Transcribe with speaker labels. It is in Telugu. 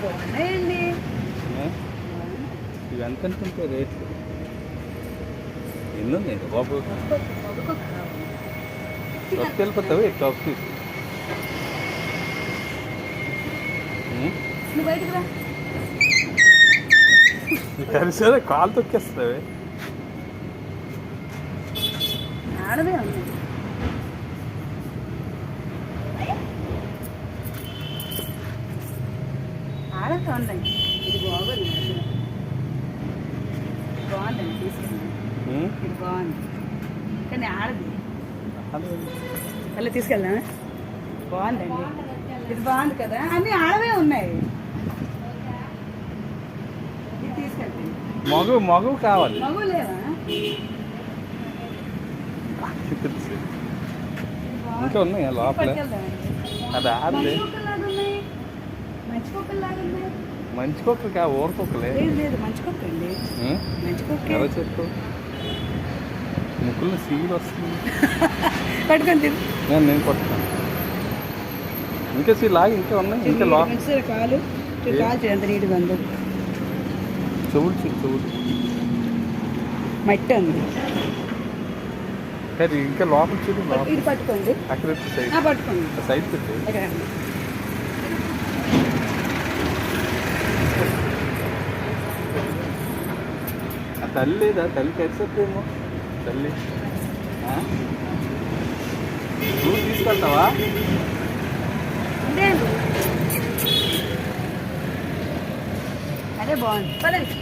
Speaker 1: బాగున్నాయండి.
Speaker 2: ఇవి ఎంత అనుకుంటే రేట్లు ఎన్ని ఉన్నాయి బాబు వెళ్ళిపోతావు ఎక్కువ తీసి
Speaker 1: బయటకు రా.
Speaker 2: కలిసేదే కాలు తొక్కేస్తావే.
Speaker 1: ఆడదే ఉంది. ఆడతా ఉందండి. ఇది బాగుంది. బాగుందండి, తీసుకెళ్ళండి. ఇది బాగుంది కానీ ఆడది. మళ్ళీ తీసుకెళ్దామా? బాగుందండి, ఇది బాగుంది కదా. అన్నీ ఆడవే ఉన్నాయి. ఇది తీసుకెళ్తాను.
Speaker 2: మగవు కావాలి.
Speaker 1: మగవు లేవా?
Speaker 2: ఇంకా ఉన్నాయి లోపల. అది ఆడలే.
Speaker 1: మంచి కుక్కలాగా ఉన్నాయి.
Speaker 2: మంచి కుక్క కా ఊర కుక్కలే.
Speaker 1: లేదు మంచి కుక్క అండి. మంచి కుక్క.
Speaker 2: ఎలా చెప్పు, ముక్కుల్లో సీలు వస్తుంది.
Speaker 1: పట్టుకొని
Speaker 2: నేను కొట్టుతాను. ఇంకా లాగి ఇంకా ఉన్నాయి. ఇంకా లోపల
Speaker 1: కాలు ఎంత నీట్గా ఉందో.
Speaker 2: చెవులు
Speaker 1: మట్టి ఉంది.
Speaker 2: ఇంకా లోపల చూడు.
Speaker 1: ఇది పట్టుకోండి.
Speaker 2: అక్కడ సైడ్
Speaker 1: పట్టుకోండి.
Speaker 2: సైడ్ పెట్టి తల్లి లేదా? తల్లి తెరిసేమో. తల్లి నువ్వు తీసుకెళ్తావా?
Speaker 1: అదే బాగుంది. పదండి.